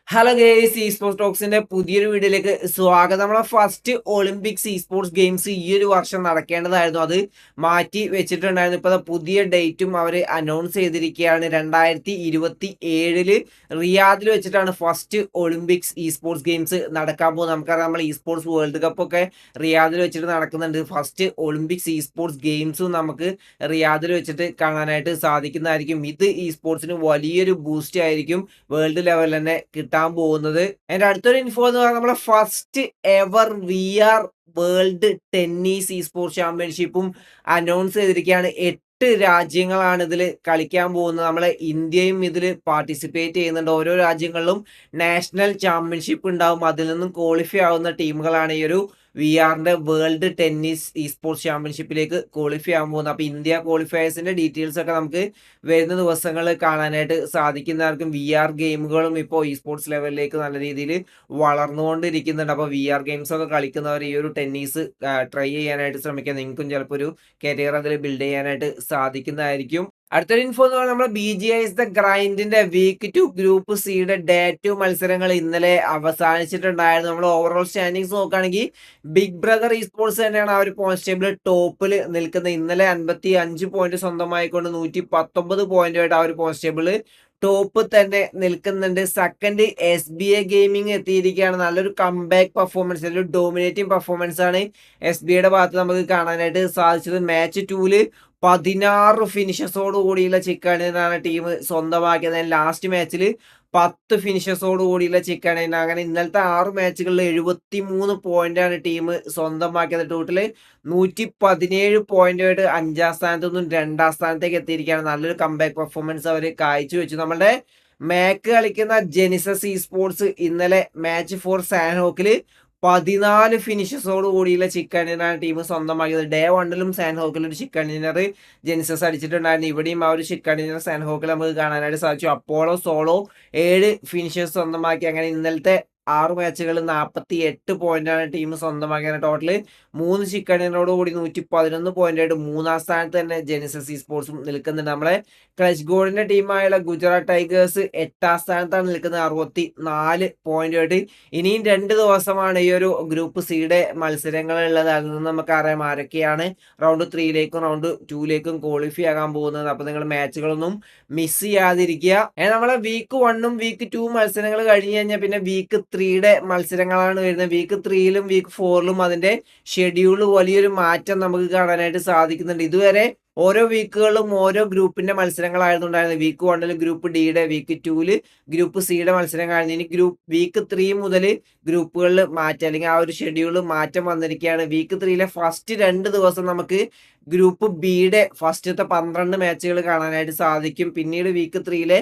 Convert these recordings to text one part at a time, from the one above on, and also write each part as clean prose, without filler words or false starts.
Hello guys E sports ടോക്സിന്റെ പുതിയൊരു വീഡിയോയിലേക്ക് സ്വാഗതം. നമ്മളെ first Olympics E sports games ഈ ഒരു വർഷം നടക്കേണ്ടതായിരുന്നു. അത് മാറ്റി വെച്ചിട്ടുണ്ടായിരുന്നു. ഇപ്പോൾ പുതിയ ഡേറ്റും അവർ അനൗൺസ് ചെയ്തിരിക്കുകയാണ്. 2027 റിയാദിൽ വെച്ചിട്ടാണ് first Olympics E sports games നടക്കാൻ പോകുന്നത്. നമുക്കറിയാം, നമ്മൾ ഇ സ്പോർട്സ് വേൾഡ് കപ്പ് ഒക്കെ റിയാദിൽ വെച്ചിട്ട് നടക്കുന്നുണ്ട്. ഫസ്റ്റ് ഒളിമ്പിക്സ് ഇ സ്പോർട്സ് ഗെയിംസും നമുക്ക് റിയാദിൽ വെച്ചിട്ട് കാണാനായിട്ട് സാധിക്കുന്നതായിരിക്കും. ഇത് ഇ സ്പോർട്സിന് വലിയൊരു ബൂസ്റ്റ് ആയിരിക്കും വേൾഡ് ലെവലിൽ തന്നെ കിട്ടാൻ പോകുന്നത്. അതിന്റെ അടുത്തൊരു ഇൻഫോ എന്ന് പറഞ്ഞാൽ നമ്മളെ first ever VR world tennis esports ചാമ്പ്യൻഷിപ്പും അനൗൺസ് ചെയ്തിരിക്കുകയാണ്. 8 രാജ്യങ്ങളാണ് ഇതിൽ കളിക്കാൻ പോകുന്നത്. നമ്മളെ ഇന്ത്യയും ഇതിൽ പാർട്ടിസിപ്പേറ്റ് ചെയ്യുന്നുണ്ട്. ഓരോ രാജ്യങ്ങളിലും നാഷണൽ ചാമ്പ്യൻഷിപ്പ് ഉണ്ടാവും. അതിൽ നിന്നും ക്വാളിഫൈ ആവുന്ന ടീമുകളാണ് ഈ ഒരു VR world tennis esports ചാമ്പ്യൻഷിപ്പിലേക്ക് ക്വാളിഫൈ ആകാൻ പോകുന്നത്. അപ്പോൾ ഇന്ത്യ ക്വാളിഫയേഴ്സിന്റെ ഡീറ്റെയിൽസ് ഒക്കെ നമുക്ക് വരുന്ന ദിവസങ്ങളിൽ കാണാനായിട്ട് സാധിക്കുന്നതായിരിക്കും. VR ഗെയിമുകളും ഇപ്പോൾ ഇ സ്പോർട്സ് ലെവലിലേക്ക് നല്ല രീതിയിൽ വളർന്നുകൊണ്ടിരിക്കുന്നുണ്ട്. അപ്പോൾ VR ഗെയിംസ് ഒക്കെ കളിക്കുന്നവർ ഈ ഒരു ടെന്നീസ് ട്രൈ ചെയ്യാനായിട്ട് ശ്രമിക്കുക. നിങ്ങൾക്കും ചിലപ്പോൾ ഒരു കരിയർ അതിൽ ബിൽഡ് ചെയ്യാനായിട്ട് സാധിക്കുന്നതായിരിക്കും. അടുത്തൊരു ഇൻഫോ എന്ന് പറഞ്ഞാൽ നമ്മുടെ BGIS ദ ഗ്രൈൻഡിന്റെ വീക്ക് 2 ഗ്രൂപ്പ് സിയുടെ ഡേ 2 മത്സരങ്ങൾ ഇന്നലെ അവസാനിച്ചിട്ടുണ്ടായിരുന്നു. നമ്മൾ ഓവറോൾ സ്റ്റാൻഡിങ്സ് നോക്കുകയാണെങ്കിൽ ബിഗ് ബ്രദർ ഇ സ്പോർട്സ് തന്നെയാണ് ആ ഒരു പോയിന്റ് ടേബിൾ ടോപ്പിൽ നിൽക്കുന്നത്. ഇന്നലെ 55 പോയിന്റ് സ്വന്തമായിക്കൊണ്ട് 119 പോയിന്റുമായിട്ട് ആ ഒരു പോയിന്റ് ടേബിൾ ടോപ്പ് തന്നെ നിൽക്കുന്നുണ്ട്. സെക്കൻഡ് SBA ഗെയിമിംഗ് എത്തിയിരിക്കുകയാണ്. നല്ലൊരു കംബാക്ക് പെർഫോമൻസ്, നല്ലൊരു ഡോമിനേറ്റിംഗ് പെർഫോമൻസ് ആണ് SBAയുടെ ഭാഗത്ത് നമുക്ക് കാണാനായിട്ട് സാധിച്ചത്. മാച്ച് 2 16 ഫിനിഷസോട് കൂടിയുള്ള ചിക്കണിനാണ് ടീം സ്വന്തമാക്കിയത്. ലാസ്റ്റ് മാച്ചിൽ 10 ഫിനിഷസോട് കൂടിയുള്ള ചിക്കണിന്. അങ്ങനെ ഇന്നലത്തെ 6 മാച്ചുകളിൽ 73 പോയിന്റാണ് ടീം സ്വന്തമാക്കിയത്. ടോട്ടല് 117 പോയിന്റുമായിട്ട് 5ാം സ്ഥാനത്തു നിന്നും 2ാം സ്ഥാനത്തേക്ക് എത്തിയിരിക്കുകയാണ്. നല്ലൊരു കംബാക്ക് പെർഫോമൻസ് അവർ കാഴ്ചവെച്ചു. നമ്മുടെ മാക്ക് കളിക്കുന്ന ജെനിസസ് ഇ സ്പോർട്സ് ഇന്നലെ മാച്ച് ഫോർ സാൻഹോക്കിൽ 14 ഫിനിഷസോട് കൂടിയുള്ള ചിക്കൻ ഡിന്നറാണ് ടീം സ്വന്തമാക്കിയത്. ഡേ 1ലും സാൻഹോക്കിലും ഒരു ചിക്കൻ ഡിന്നർ ജെനിസസ് അടിച്ചിട്ടുണ്ടായിരുന്നു. ഇവിടെയും ആ ഒരു ചിക്കൻ ഡിന്നർ സാൻഹോക്കിൽ നമുക്ക് കാണാനായിട്ട് സാധിച്ചു. അപ്പോളോ സോളോ 7 ഫിനിഷേഴ്സ് സ്വന്തമാക്കി. അങ്ങനെ ഇന്നലത്തെ 6 മാച്ചുകളിൽ 48 പോയിന്റാണ് ടീം സ്വന്തമാക്കിയത്. ടോട്ടല് 3 ചിക്കൻ ഡിന്നറോട് കൂടി 111 പോയിന്റായിട്ട് 3ാം സ്ഥാനത്ത് തന്നെ ജെനിസസ് ഇ സ്പോർട്സും നിൽക്കുന്നുണ്ട്. നമ്മളെ ക്ലച്ച് ഗോൾഡിന്റെ ടീമായുള്ള ഗുജറാത്ത് ടൈഗേഴ്സ് 8ാം സ്ഥാനത്താണ് നിൽക്കുന്നത്, 64 പോയിന്റുമായിട്ട്. ഇനിയും 2 ദിവസമാണ് ഈ ഒരു ഗ്രൂപ്പ് സിയുടെ മത്സരങ്ങൾ ഉള്ളത്. അതിൽ നിന്ന് നമുക്കറിയാം ആരൊക്കെയാണ് റൗണ്ട് 3ലേക്കും റൗണ്ട് 2ലേക്കും ക്വാളിഫൈ ആകാൻ പോകുന്നത്. അപ്പോൾ നിങ്ങൾ മാച്ചുകളൊന്നും മിസ് ചെയ്യാതിരിക്കുക. നമ്മളെ വീക്ക് 1ഉം വീക്ക് 2 മത്സരങ്ങൾ കഴിഞ്ഞ് കഴിഞ്ഞാൽ പിന്നെ വീക്ക് 3യുടെ മത്സരങ്ങളാണ് വരുന്നത്. വീക്ക് 3ലും വീക്ക് 4ലും അതിന്റെ ഷെഡ്യൂൾ വലിയൊരു മാറ്റം നമുക്ക് കാണാനായിട്ട് സാധിക്കുന്നുണ്ട്. ഇതുവരെ ഓരോ വീക്കുകളിലും ഓരോ ഗ്രൂപ്പിന്റെ മത്സരങ്ങളായിരുന്നുണ്ടായിരുന്നത്. വീക്ക് 1ൽ ഗ്രൂപ്പ് ഡിയുടെ, വീക്ക് 2ൽ ഗ്രൂപ്പ് സിയുടെ മത്സരം കഴിഞ്ഞ് ഇനി വീക്ക് 3 മുതൽ ഗ്രൂപ്പുകളിൽ മാറ്റം, അല്ലെങ്കിൽ ആ ഒരു ഷെഡ്യൂൾ മാറ്റം വന്നിരിക്കുകയാണ്. വീക്ക് 3ലെ ഫസ്റ്റ് 2 ദിവസം നമുക്ക് ഗ്രൂപ്പ് ബിയുടെ ഫസ്റ്റത്തെ 12 മാച്ചുകൾ കാണാനായിട്ട് സാധിക്കും. പിന്നീട് വീക്ക് 3ലെ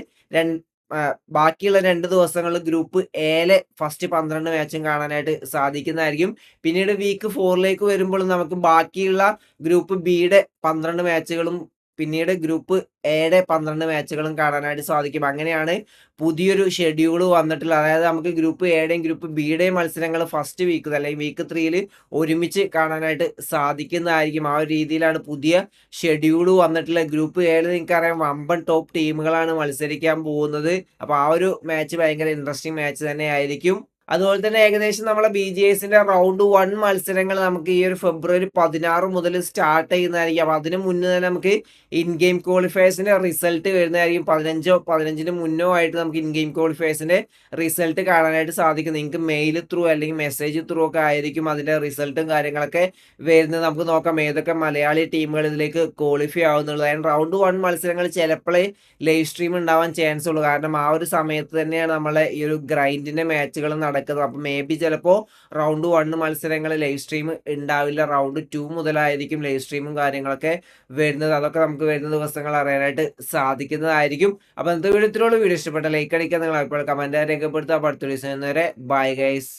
ബാക്കിയുള്ള 2 ദിവസങ്ങളിൽ ഗ്രൂപ്പ് എയിലെ ഫസ്റ്റ് 12 മാച്ചും കാണാനായിട്ട് സാധിക്കുന്നതായിരിക്കും. പിന്നീട് വീക്ക് 4ലേക്ക് വരുമ്പോൾ നമുക്ക് ബാക്കിയുള്ള ഗ്രൂപ്പ് ബിയുടെ 12 മാച്ചുകളും പിന്നീട് ഗ്രൂപ്പ് എയുടെ 12 മാച്ചുകളും കാണാനായിട്ട് സാധിക്കും. അങ്ങനെയാണ് പുതിയൊരു ഷെഡ്യൂൾ വന്നിട്ടുള്ളത്. അതായത് നമുക്ക് ഗ്രൂപ്പ് എയുടെയും ഗ്രൂപ്പ് ബിയുടെയും മത്സരങ്ങൾ ഫസ്റ്റ് വീക്ക് അല്ലെങ്കിൽ വീക്ക് 3ൽ ഒരുമിച്ച് കാണാനായിട്ട് സാധിക്കുന്നതായിരിക്കും. ആ ഒരു രീതിയിലാണ് പുതിയ ഷെഡ്യൂൾ വന്നിട്ടുള്ളത്. ഗ്രൂപ്പ് എയിൽ നിങ്ങൾക്കറിയാം വമ്പൻ ടോപ്പ് ടീമുകളാണ് മത്സരിക്കാൻ പോകുന്നത്. അപ്പോൾ ആ ഒരു മാച്ച് ഭയങ്കര ഇൻട്രസ്റ്റിംഗ് മാച്ച് തന്നെ ആയിരിക്കും. അതുപോലെ തന്നെ ഏകദേശം നമ്മളെ BGSന്റെ റൗണ്ട് 1 മത്സരങ്ങൾ നമുക്ക് ഈ ഒരു ഫെബ്രുവരി 16 മുതൽ സ്റ്റാർട്ട് ചെയ്യുന്നതായിരിക്കും. അപ്പോൾ അതിന് മുന്നേ തന്നെ നമുക്ക് ഇൻ ഗെയിം ക്വാളിഫയേഴ്സിന്റെ റിസൾട്ട് വരുന്നതായിരിക്കും. 15ന് മുന്നോ ആയിട്ട് നമുക്ക് ഇൻ ഗെയിം ക്വാളിഫയേഴ്സിന്റെ റിസൾട്ട് കാണാനായിട്ട് സാധിക്കും. നിങ്ങൾക്ക് മെയിൽ ത്രൂ അല്ലെങ്കിൽ മെസ്സേജ് ത്രൂ ഒക്കെ ആയിരിക്കും അതിന്റെ റിസൾട്ടും കാര്യങ്ങളൊക്കെ വരുന്നത്. നമുക്ക് നോക്കാം ഏതൊക്കെ മലയാളി ടീമുകൾ ഇതിലേക്ക് ക്വാളിഫൈ ആവുന്നുള്ളത്. ആൻഡ് റൗണ്ട് 1 മത്സരങ്ങൾ ചിലപ്പോഴേ ലൈവ് സ്ട്രീം ഉണ്ടാവാൻ ചാൻസ് ഉള്ളൂ. കാരണം ആ ഒരു സമയത്ത് തന്നെയാണ് നമ്മളെ ഈ ഒരു ഗ്രൈൻഡിന്റെ മാച്ചുകൾ നടക്കുന്നത്. അപ്പോൾ മേ ബി ചിലപ്പോൾ റൗണ്ട് 1 മത്സരങ്ങൾ ലൈവ് സ്ട്രീം ഉണ്ടാവില്ല. റൗണ്ട് 2 മുതലായിരിക്കും ലൈവ് സ്ട്രീമും കാര്യങ്ങളൊക്കെ വരുന്നത്. അതൊക്കെ നമുക്ക് വരുന്ന ദിവസങ്ങൾ അറിയാനായിട്ട് സാധിക്കുന്നതായിരിക്കും. അപ്പോൾ ഇന്നത്തെ വീഡിയോ ഇത്രയുള്ള വീഡിയോ ഇഷ്ടപ്പെട്ട ലൈക്ക് അടിക്കുക, നിങ്ങൾ അപ്പോൾ കമന്റ് രേഖപ്പെടുത്തുക. അടുത്ത വീഡിയോസ് വരെ ബൈ ഗൈസ്.